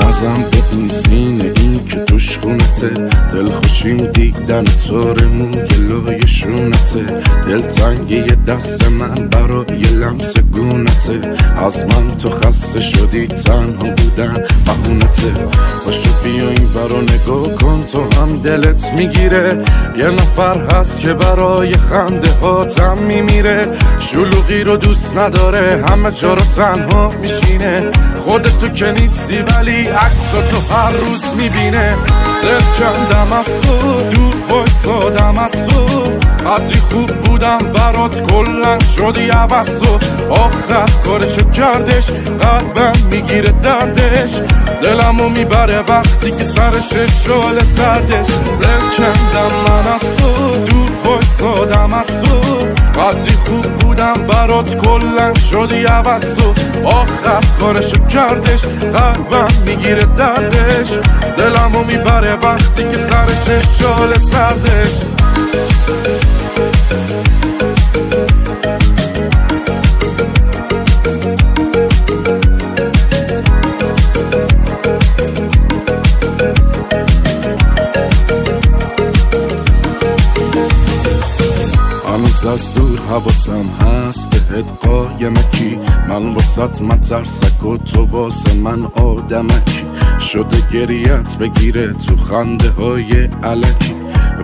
نزم به این سینه این که توش خونته، دل خوشیم دیدن تار موی لای شونته، دل تنگی دست من برای لمس گونته، از من تو خسته شدی تنها بودن بهونته، باشو بیا این برا نگاه کن تو هم دلت میگیره، یه نفر هست که برای خنده هاتم میمیره، شلوغی رو دوست نداره همه جا رو تنها میشینه، خودتو که نیستی ولی عکساتو هر روز میبینه، دل کندم از تو دور بایستادم از تو، قدری خوب بودم برات کلن شدی عوض تو، آخر کارشو کردش قلبم میگیره دردش، دلمو میبره وقتی که سرش شال سردش، دل کندم من از تو دور بایستادم از تو، قدری خوب بودم برات کلن شدی عوض تو، آخر کارشو کردش قلبم میگیره دردش، دلمو میبره وقتی که سرش شال سردش. هنوز از دور حواسم هست بهت قایمکی، من واسط مترسک و تو واسه من آدمکی، شده گریت بگیره تو خنده های علکی،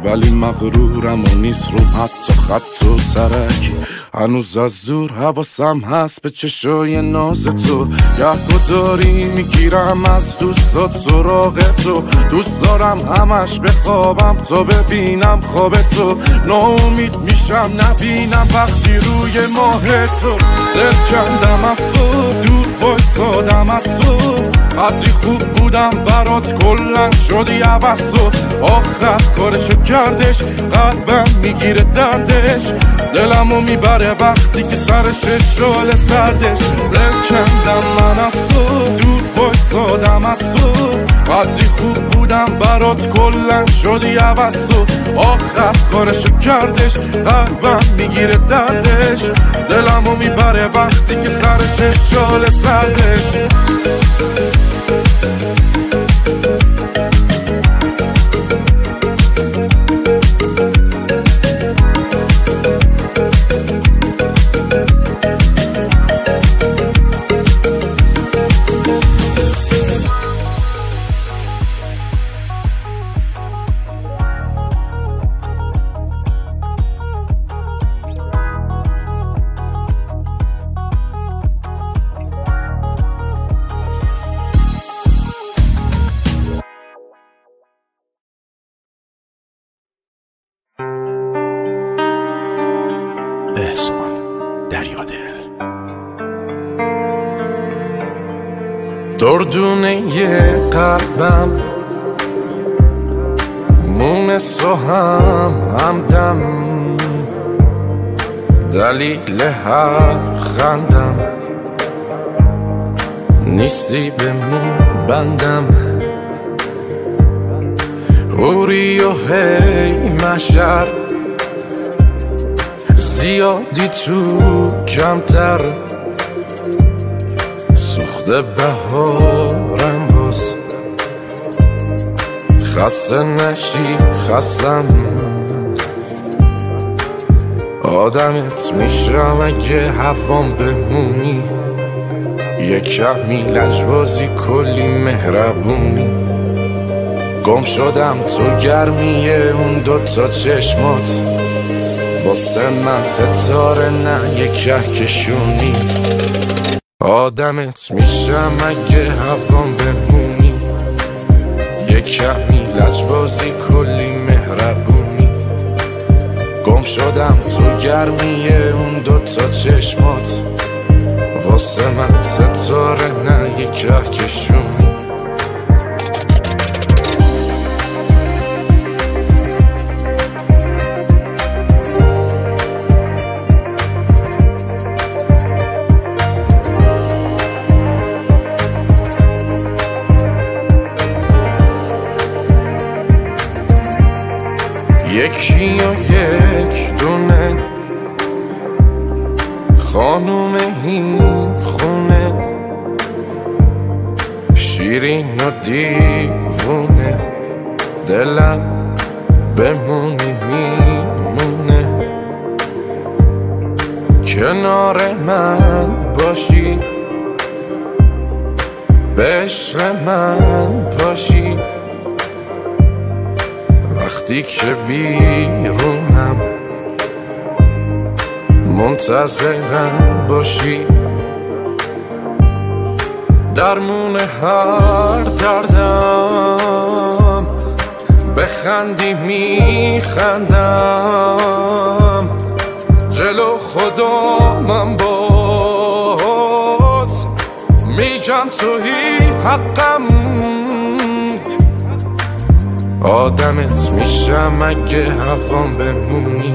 ولی مغرورم و نیست روم حتی خط و ترکی، هنوز از دور حواسم هست به چشای ناز تو، گهگاه داری میگیرم از دوستات سراغ تو، دوست دارم همش بخوابم تا ببینم خواب تو، ناامید میشم نبینم وقتی روی ماه تو، دل کندم از تو دور بایستادم از تو، قدری خوب بودم برات کلن شدی عوض تو، آخر کارشو کردش قلبم میگیره دردش، دلمو میبره وقتی که سرش شال سردش، دل کندم من از تو دور بایستادم از تو، قدری خوب بودم برات کلن شدی عوض تو، آخر کارشو کردش قلبم میگیره دردش، دلمو میبره وقتی که سرش شال سردش. احسان دریادل دردونه قلبم مونس و همدم، دلیل هر خندم نیستی به مون بندم، اوری و هی مشر زیادی تو کمتر، سوخته بهارم باز خسته نشی خستم، آدمت میشم اگه هوام بمونی، یه کمی لجبازی کلی مهربونی، گم شدم تو گرمیه اون دوتا چشمات، واسه من ستاره نه یه کهکشونی، آدمت میشم اگه هوام بمونی، یه کمی لجبازی کلی مهربونی، گم شدم تو گرمیه اون دوتا چشمات، واسه من ستاره نه یه کهکشونی. یکی و یک دونه خانوم این خونه، شیرین و دیوونه، دلم بمونی میمونه، کنار من باشی، به عشق من باشی، وقتی که بیرونم منتظرم باشی، درمون هر دردم بخندی میخندم، جلو خدا من باز میگم تویی حقم، آدمت میشم اگه هوام بمونی،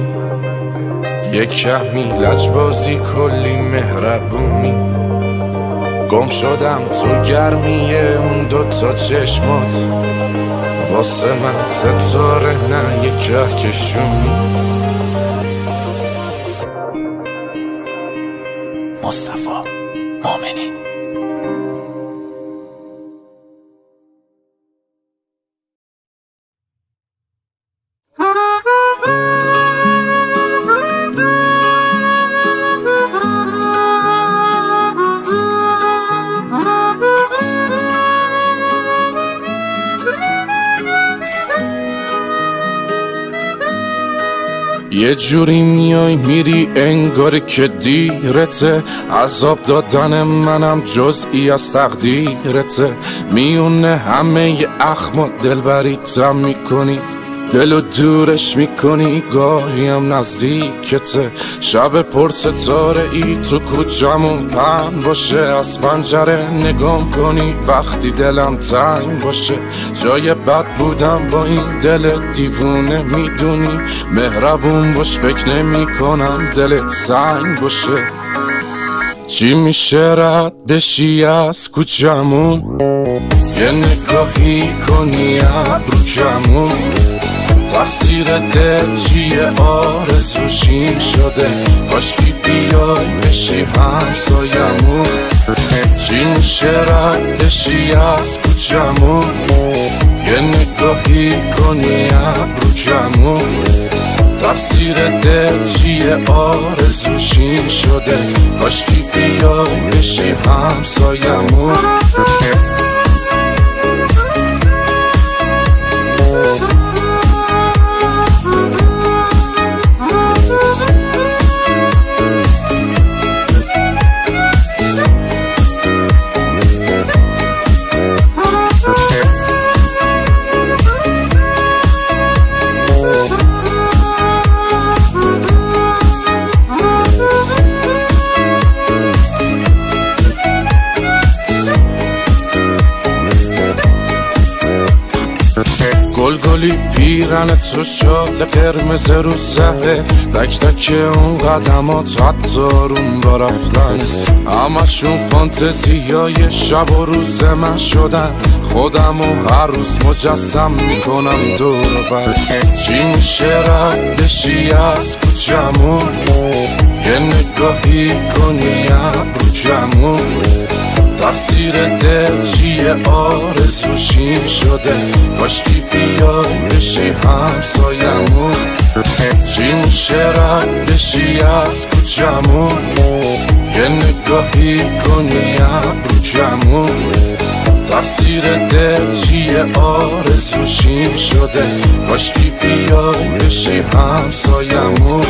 یک کمی لجبازی کلی مهربونی، گم شدم تو گرمی اون دوتا چشمات، واسه من ستاره نه یک کهکشونی. مصطفی مومنی. یه جوری میای میری انگار که دیرته، عذاب دادن منم جزئی از تقدیرته، میونه همه ی اخم دلبریتم میکنی، دلو دورش میکنی گاهی هم نزدیکته، شب پر ستاره ای تو کوچمون پهن باشه، از پنجره نگام کنی وقتی دلم تنگ باشه، جای بد بودم با این دل دیوونه میدونی، مهربون باش فکر نمی کنم دلت سنگ باشه، چی میشه رد بشی از کوچمون، یه نگاهی کنی ابرو کمون، تقصیر دل چیه آرزوشین شده، کاشکی بیای بشی همسایمون، چی میشه رد بشی از کوچمون، یه نگاهی کنی ابرو کمون، تقصیر دل چیه آرزوشین شده، کاشکی بیای بشی همسایمون. گلگلی پیرن تو شال قرمز رو سهره، تک تک اون قدمات حتی روم با رفتن، همشون فانتزیای شب و روز من شدن، خودمو هر روز مجسم میکنم دور برت، چی میشه رد بشی از کوچمون، یه نگاهی کنی ابرو کمون، تقصیر دل چیه آرزوشین شده، کاشکی بیای بشی همسایمون، چی میشه رد بشی از کوچمون، یه نگاهی کنی ابرو کمون، تقصیر دل چیه آرزوشین شده، کاشکی بیای بشی همسایمون.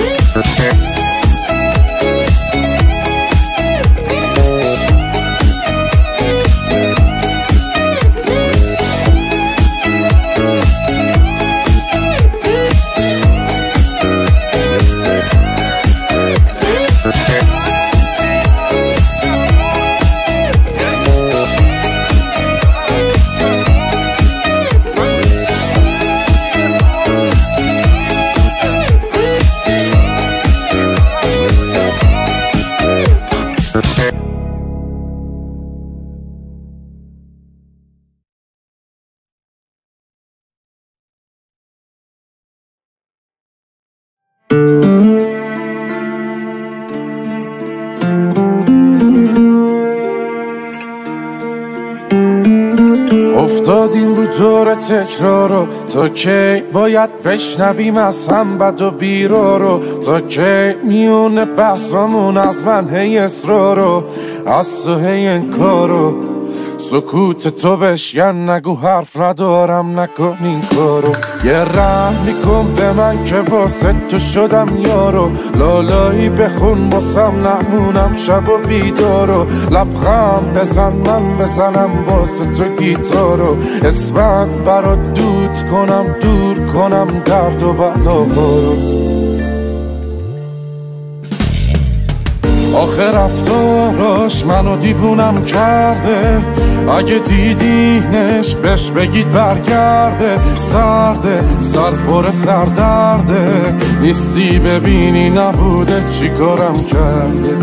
افتادیم رو دور تکرارو، تا کی باید بشنویم از هم بد و بیرارو؟ تا کی میونه بحثامون از من هی اصرارو، از تو هی انکارو؟ سکوت تو بشکن، نگو حرف ندارم، نکن این کارو. یه رحمی کن به من که واسه تو شدم یارو، لالایی بخون واسم نمونم شب و بیدارو. لبخند بزن من بزنم واسه تو گیتارو، اسمت برات دود کنم، دور کنم درد و بلاهارو. آخه رفتاراش منو دیوونم کرده، اگه دیدینش بهش بگید برگرده. سرده سر پر سردرده، نیستی ببینی نبوده چی کارم کرده.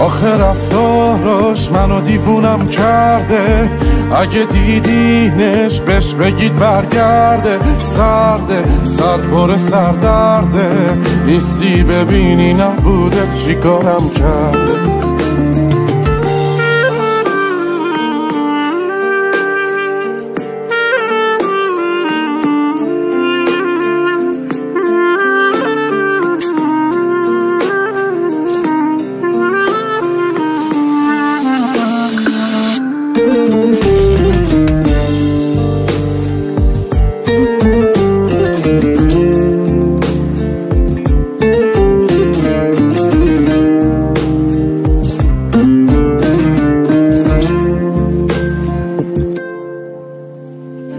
آخه رفتاراش منو دیوونم کرده، اگه دیدینش بهش بگید برگرده. سرده سر پر سردرده، نیستی ببینی نبوده چی کارم کرده.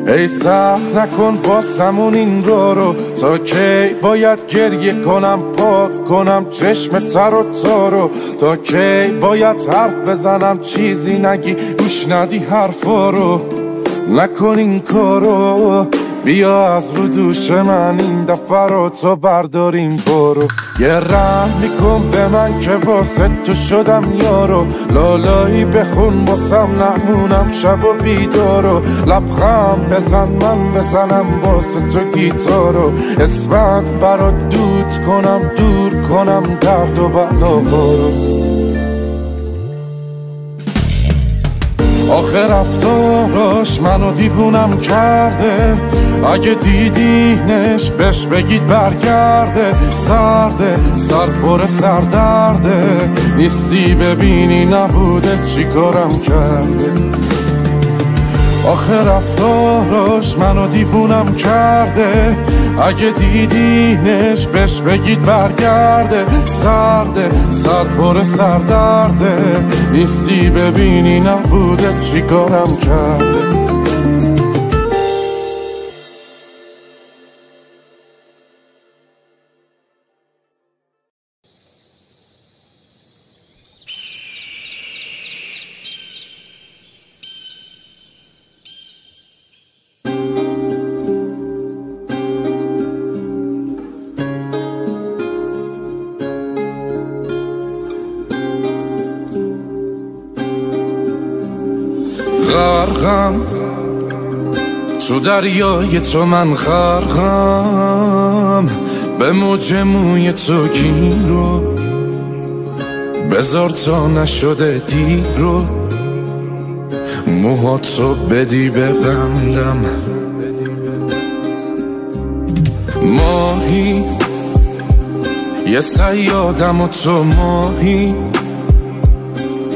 ای سخت نکن واسمون این رو، تا کی باید گریه کنم پاک کنم چشم تر و تارو؟ تا کی باید حرف بزنم چیزی نگی گوش ندی حرفا رو؟ نکن این کارو، بیا از رو دوش من این دفعه رو تو برداریم برو. یه رحمی کن به من که واسه تو شدم یارو، لالایی بخون واسم نمونم شب و بیدارو. لبخند بزن من بزنم واسه تو گیتارو، اسمت برات دود کنم، دور کنم درد و بلاهارو. آخه رفتاراش منو دیوونم کرده، اگه دیدینش بهش بگید برگرده. سرده سر پر سردرده، نیستی ببینی نبوده چی کارم کرده. آخه رفتاراش منو دیوونم کرده، اگه دیدینش بهش بگید برگرده. سرده سر پر سردرده، نیستی ببینی نبوده چی کارم کرده. غرقم تو دریای تو، من غرقم به موج موی تو گیرو. بذار تا نشده دیرو، موهاتو بدی ببندم. ماهی یه صیادم و تو ماهی،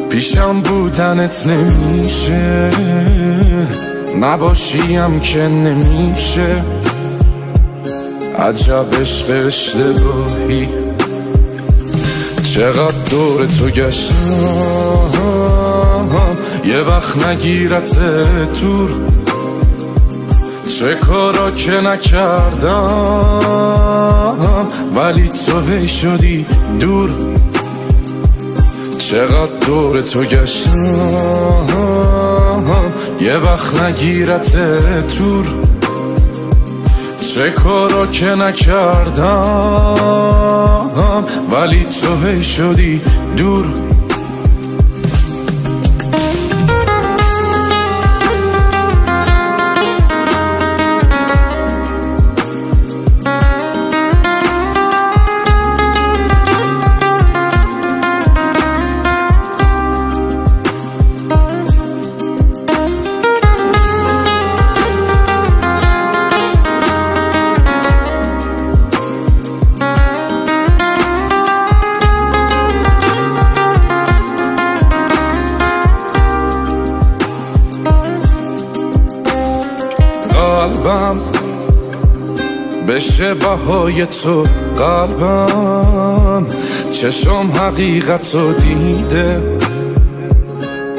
پیشم بودنت نمیشه، نباشیم که نمیشه. عجب عشق اشتباهی، چقدر دور تو گشتم یه وقت نگیرت تور. چه کارا که نکردم ولی تو هی شدی دور. چقدر دور تو گشتم یه وقت نگیرت تور. چه کارا که نکردم ولی تو هی شدی دور. قلبم بشه بهای تو قلبم چشم حقیقتو دیده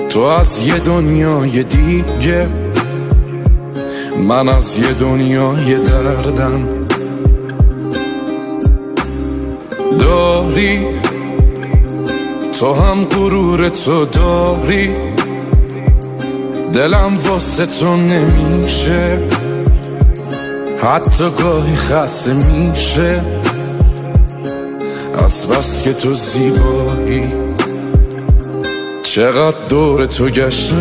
تو از یه دنیای دیگه من از یه دنیای دردم داری تو هم غرور تو داری دلم واسه تو نمیشه حتی گاهی خسته میشه از بس که تو زیبایی چقدر دور تو گشتم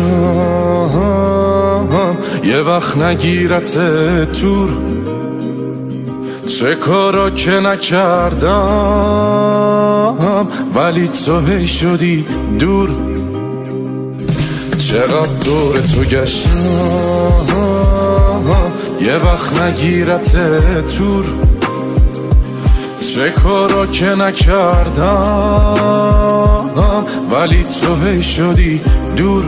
یه وقت نگیرت تور چه کارا که نکردم ولی تو هی شدی دور چقدر دور تو گشتم یه وقت نگیرت تور چه کارا که نکردم ولی تو هی شدی دور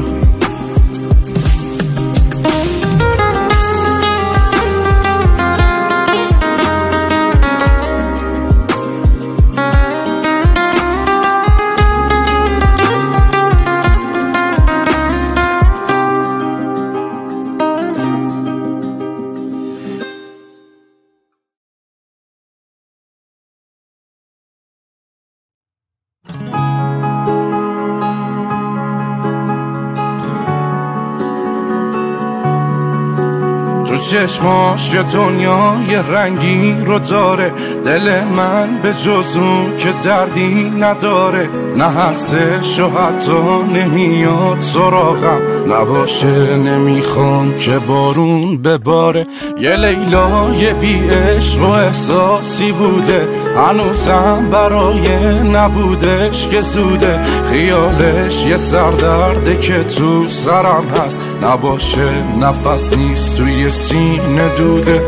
تو چشماش یه دنیای رنگین رو داره دل من به جز اون که دردی نداره نه هستش و حتی نمیاد سراغم نباشه نمیخوام که بارون بباره یه لیلای بی عشق و احساسی بوده هنوزم برای نبودش که زوده خیالش یه سردرده که تو سرم هست نباشه نفس نیست توی سینه دوده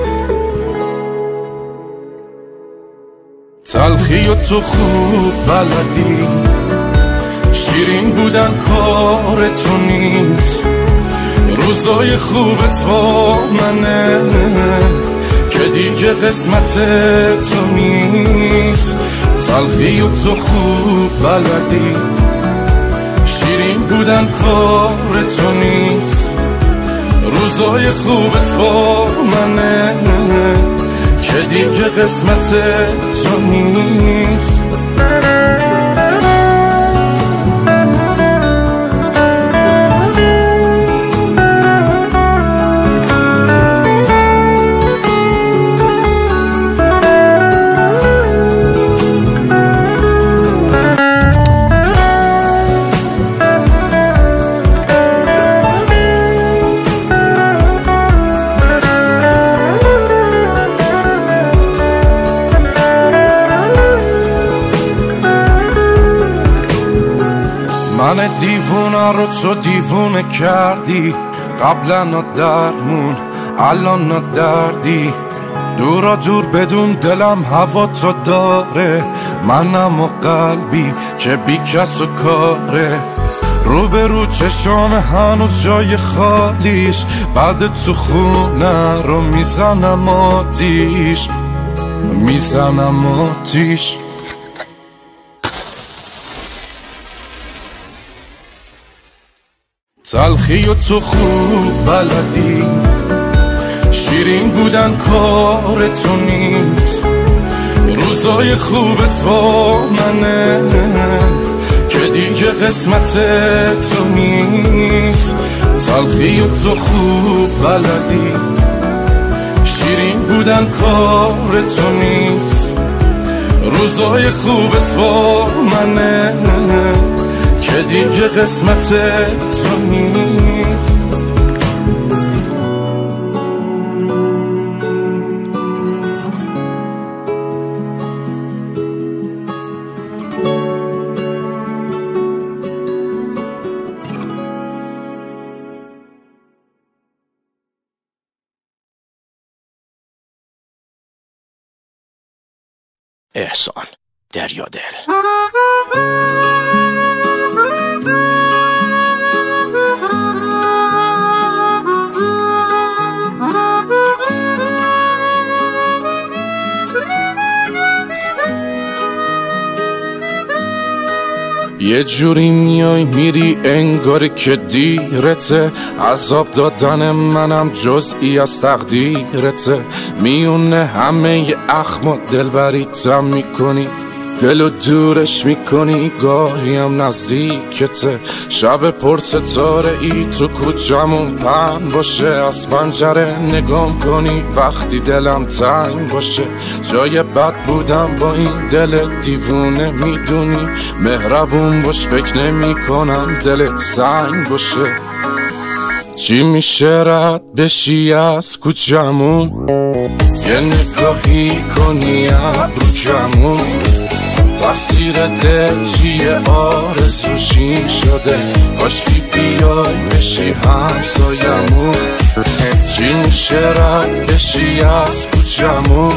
تلخی و تو خوب بلدی شیرین بودن کار تو نیست روزای خوبت با منه که دیگه قسمت تو نیست تلخی و تو خوب بلدی شیرین بودن کار تو نیست روزای خوبت با منه که دیگه قسمت تو نیست من دیوونه رو تو دیوونه کردی قبلا درمون الان دردی دورا دور بدون دلم هوا تو داره منم و قلبی که بی کس و کاره رو به رو چشام هنوز جای خالیش بعد تو خونه رو میزنم آتیش تلخی و تو خوب بلدی شیرین بودن کار تو نیست روزای خوبت با منه که دیگه قسمت تو نیست تلخی و تو خوب بلدی شیرین بودن کار تو نیست روزای خوبت با منه که دیگه قسمت تو نیست احسان دریادل. یه جوری میای میری انگاری که دیرته، عذاب دادن منم جزئی از تقدیرته. میونه همه ی اخم دلبریتم میکنی، دلو دورش میکنی، گاهی هم نزدیکته. شب پر ستاره ای تو کوچمون پهن باشه، از پنجره نگام کنی وقتی دلم تنگ باشه. جای بد بودم با این دل دیوونه میدونی، مهربون باش فکر نمی کنم دلت سنگ باشه. چی میشه رد بشی از کوچمون، یه نگاهی کنی ابرو کمون. تقصیر دل چیه آرزوشی شده، کاشکی بیای بشی همسایمون. چی میشه رد بشی از کوچمون،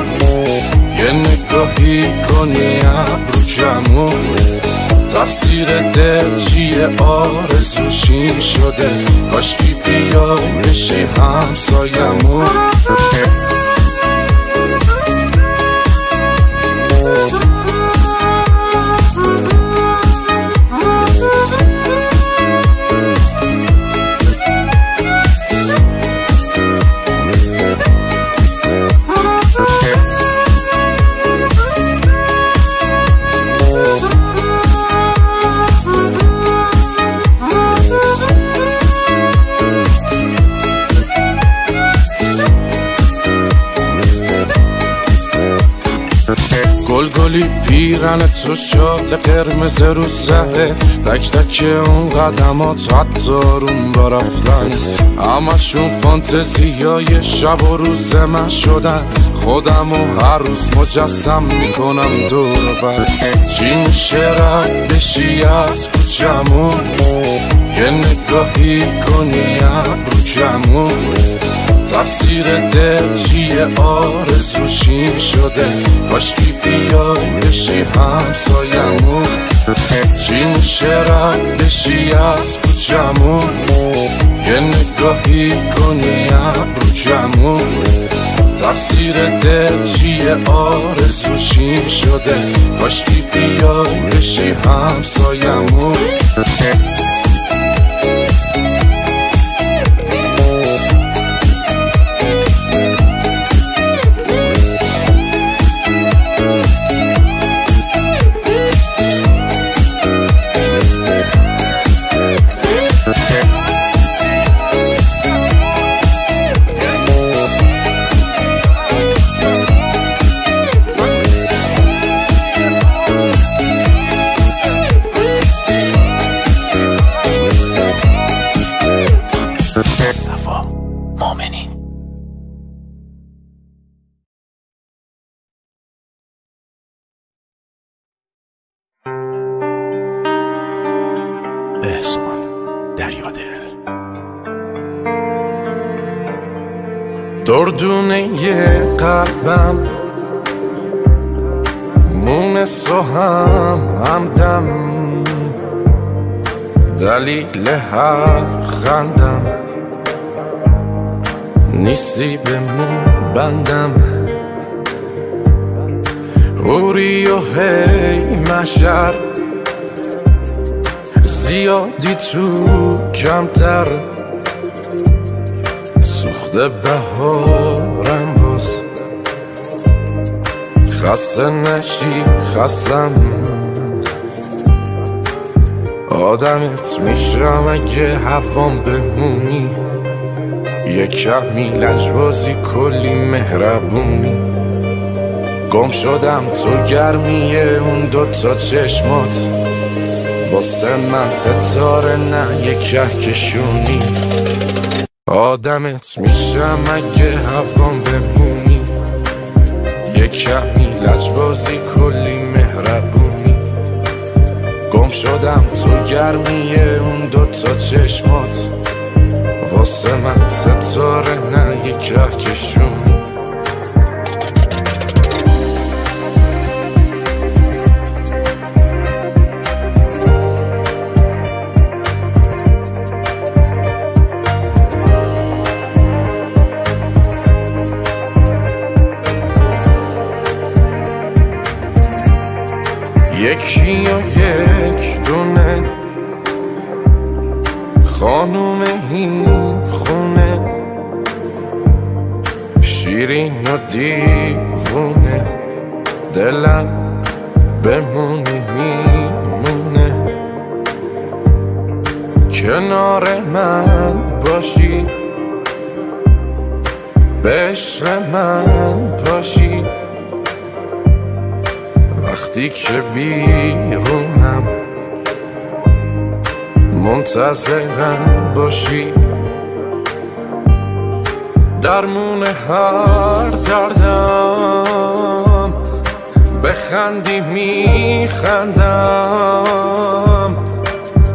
یه نگاهی کنی ابرو کمون. تقصیر دل چیه آرزوشی شده، کاشکی بیای بشی همسایمون. گلگلی پیرن تو شال قرمز رو سره، تک تک اون قدمات حتی روم با رفتن. همشون فانتزیای شب و روز من شدن، خودمو هر روز مجسم میکنم دور برت. چی میشه رد بشی از کوچمون، یه نگاهی کنی ابرو کمون. تقصیر دل چیه آرزوشی شده، کاشکی بیای بشی همسایمون. چی میشه رد بشی از کوچمون، یه نگاهی کنی ابرو کمون. تقصیر دل چیه آرزوشی شده، کاشکی بیای بشی همسایمون. مصطفی مؤمنی. احسان دریادل. دردونه یه قلبم مونس و همدم، دلیل هر خندم نیستی به مون بندم. اوری و هی مشر زیادی تو کمتر، سوخته بهارم باز. خسته نشی خستم، آدمت میشم اگه هوام بمونی. یه کمی لجبازی کلی مهربونی، گم شدم تو گرمیه اون دوتا چشمات. واسه من ستاره نه یه کهکشونی. آدمت میشم اگه هوام بمونی. یه کمی لجبازی کلی مهربونی، گم شدم تو گرمیه اون دوتا چشمات. واسه من ستاره نه یه کهکشونی. یکی و یک دونه خانوم این خونه، شیرین و دیوونه، دلم بمونی میمونه، کنار من باشی، به عشق من باشی، وقتی که بیرونم منتظرم باشی، درمون هر دردم بخندی میخندم،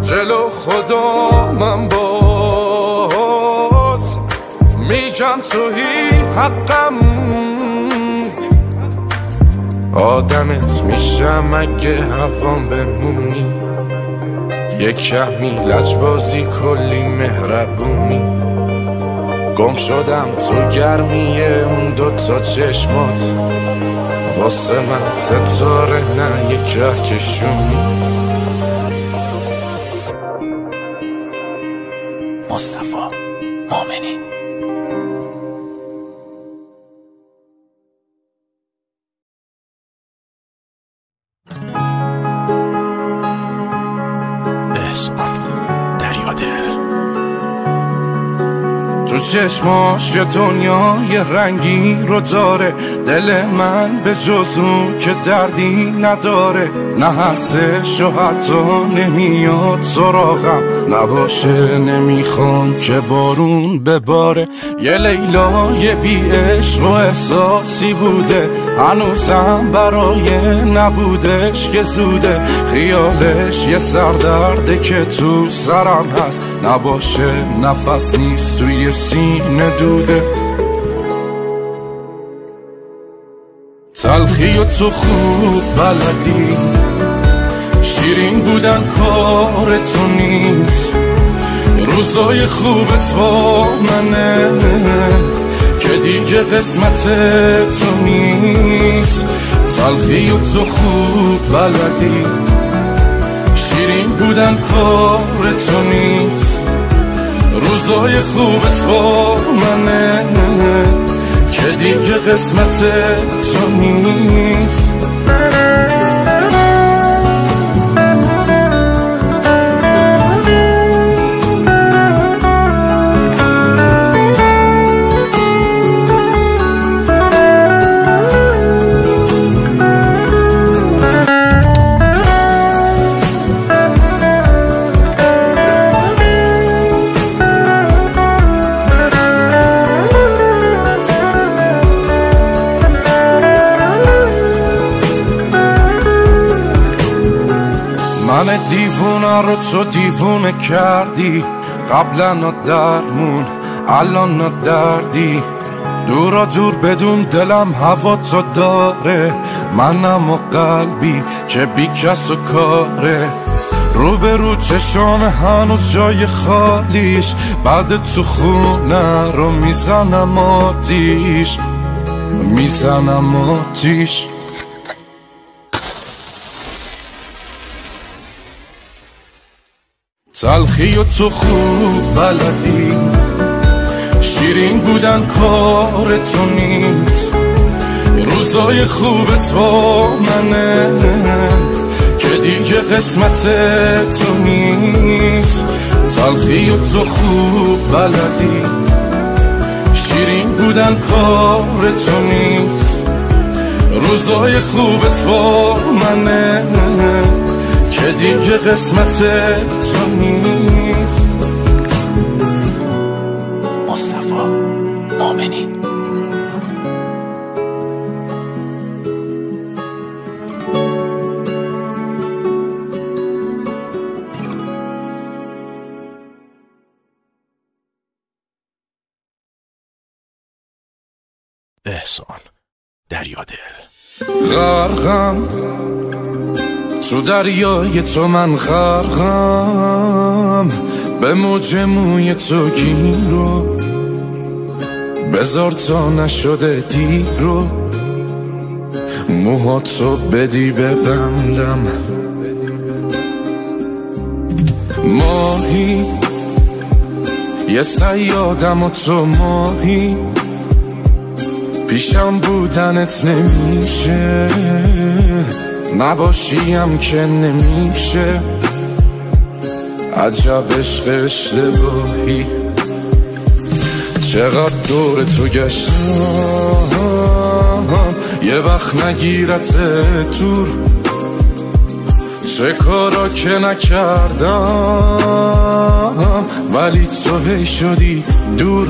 جلو خدا من باز میگم تویی حقم، آدمت میشم اگه هوام بمونی، یک کمی لجبازی کلی مهربونی، گم شدم تو گرمی اون دوتا چشمات، واسه من ستاره نه یک کهکشونی. مصطفی مومنی. تو چشماش یه دنیای رنگی رو داره، دل من به جز اون که دردی نداره، نه هستش و حتی نمیاد سراغم، نباشه نمیخوام که بارون بباره، یه لیلای بی عشق و احساسی بوده، هنوزم برای نبودش که زوده، خیالش یه سردرده که تو سرم هست، نباشه نفس نیست توی سینه دوده، تلخی و تو خوب بلدی، شیرین بودن کار تو نیست، روزای خوبت با منه که دیگه قسمت تو نیست، تلخی و تو خوب بلدی، شیرین بودن کار تو نیست، روزای خوبت با منه که دیگه قسمت تو نیست. من دیوونه رو تو دیوونه کردی، قبلا درمون الان دردی، دورا دور بدون دلم هوا تو داره، منم و قلبی که بی کس و کاره، رو به رو چشام هنوز جای خالیش، بعد تو خونه رو میزنم آتیش، میزنم آتیش. تلخی و تو خوب بلدی، شیرین بودن کار تو نیست، روزای خوبت با منه که دیگه قسمت تو نیست، تلخی و تو خوب بلدی، شیرین بودن کار تو نیست، روزای خوبت با منه که دیگه قسمت تو نیست. مصطفی مومنی. احسان دریادل. غرقم تو دریای تو، من غرقم به موج موی تو گیرو، بذار تا نشده دیرو، موهاتو بدی ببندم، ماهی یه صیادم و تو ماهی، پیشم بودنت نمیشه، نباشیم که نمیشه. عجب عشق اشتباهی، چقدر دور تو گشتم یه وقت نگیرت دور. چه کارا که نکردم ولی تو هی شدی دور.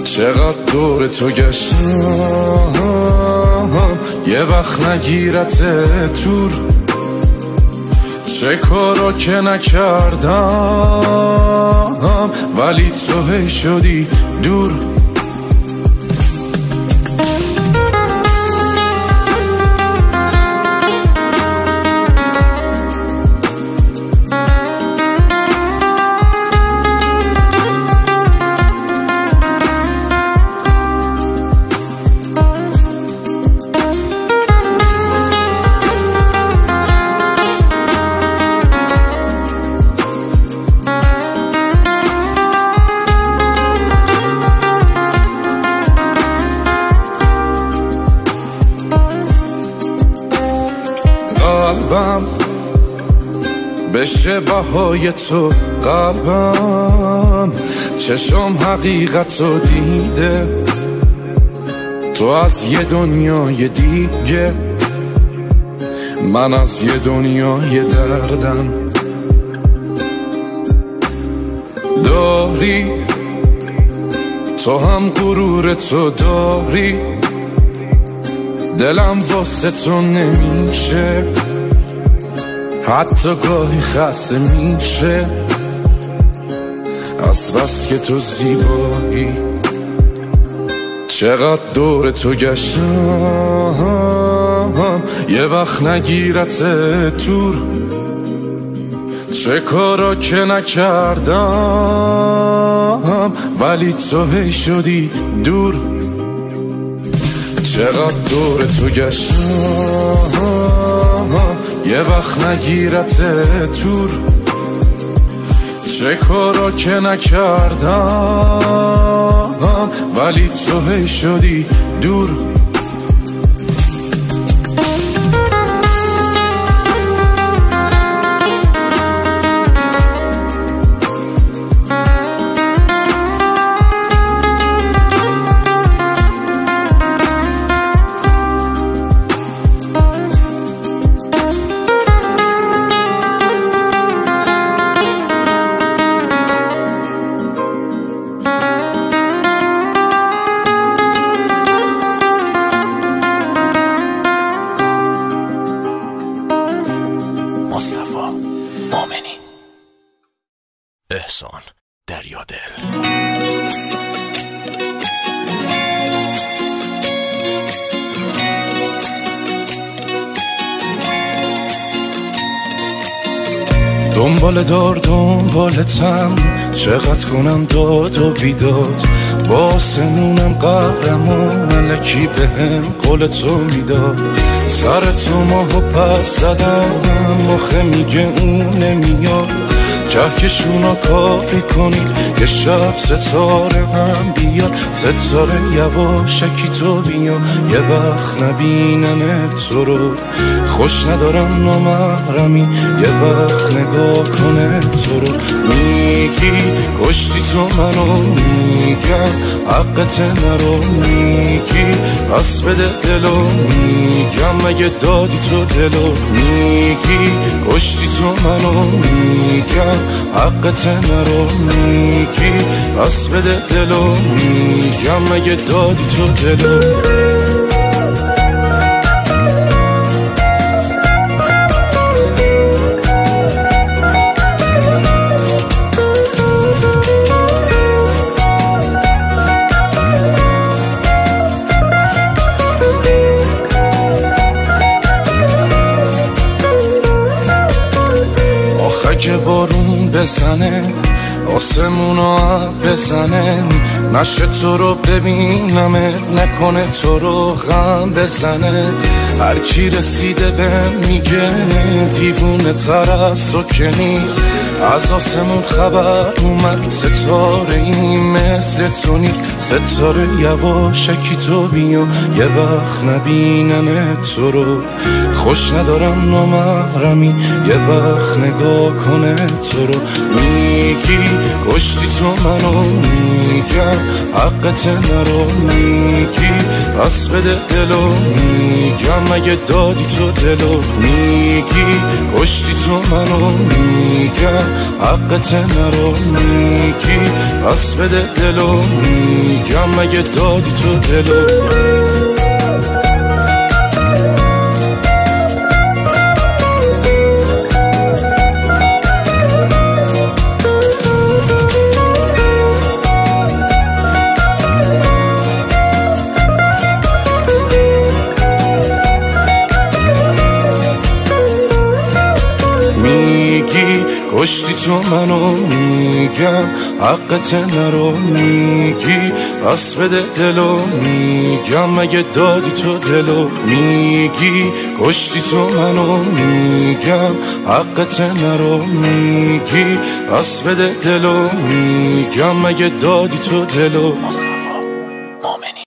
چقدر دور تو گشتم یه وقت نگیرت دور. چه کارا که نکردم ولی تو هی شدی دور. قلبم بشه بهای تو، قلبم چشم حقیقت رو دیده. تو از یه دنیای دیگه، من از یه دنیای دردم. داری تو هم غرور تو داری، دلم واسه تو نمیشه، حتی گاهی خسته میشه از بس که تو زیبایی. چقدر دور تو گشتم یه وقت نگیرت دور. چه کارا که نکردم ولی تو هی شدی دور. چقدر دور تو گشتم یه وقت نگیرت دور. چه کارا که نکردم ولی تو هی شدی دور. مصطفی مؤمنی. احسان دریادل. دنبالتم چقدر کنم داد و بیداد، باسمونم قهرم و ملکی بهم قول تو میداد. سر تو ماهو پس زدم مخه میگه اون نمیاد، کهکشونا کاری کنید یه شب ستاره هم بیاد. ستاره یواشکی تو بیا یه وقت نبینم تو رو، خوش ندارم نامحرمی یه وقت نگاه کنه تو رو. میگی کشتی تو منو، میگم حقت نرو، میگی پس بده دلو، میگم مگه دادی تو دلو. میگی کشتی تو منو، میگم حقت نرو، میگی پس بده دلو، میگم مگه دادی تو دلو. آخه که بارون بزنه آسمونو بزنه نشه تو رو ببینمت، نکنه تو رو غم بزنه. هر کی رسیده به میگه دیوونه تر از تو که نیست. از آسمون خبر اومد ستاره این مثل تو نیست. ستاره یواشکی تو بیا یه وقت نبینم تو رو. خوش ندارم نامحرمی یه وقت نگاه کنه تو رو. میگی کشتی تو منو، میگم حقت نرو. میگی پس بده دلو، میگم مگه دادی تو دلو. میگی کشتی تو منو، میگم حقت نرو. میگی پس بده دلو، میگم مگه دادی تو دلو. کشتی تو منو، میگم حقت نرو. میگی پس بده دلو، میگم مگه دادی تو دلو. میگی کشتی تو منو، میگم حقت نرو. میگی پس بده دلو، میگم مگه دادی تو دلو. مصطفی مؤمنی.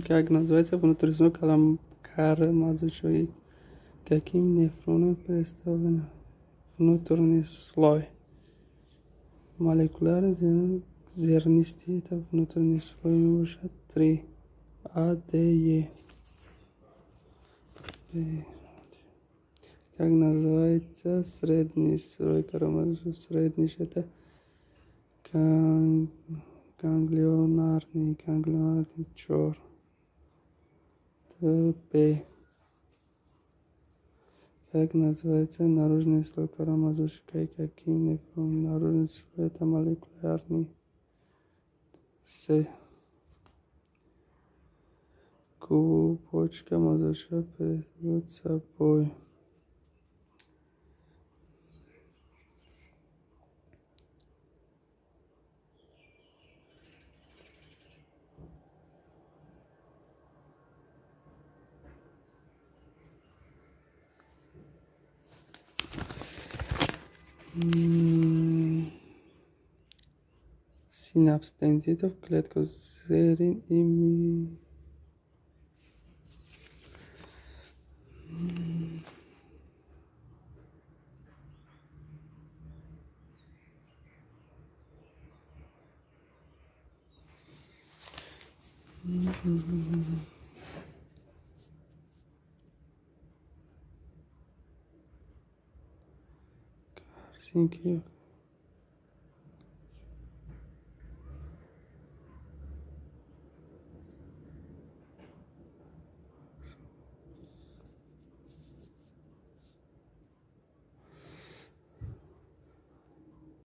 Как называется внутренний мозжечок? Каким нефроном представлен внутренний слой? Молекулярный зернистый это внутренний слой может 3 А, Д, Е. Как называется средний слой коромозом? Средний это ганглионарный чёр. П. Как называется наружный слой коромозочка и каким нефроном? Наружный слой это молекулярный. С. Цепочка мозжечка перед собой. Синапс тензитов клетку зерен и Helsinki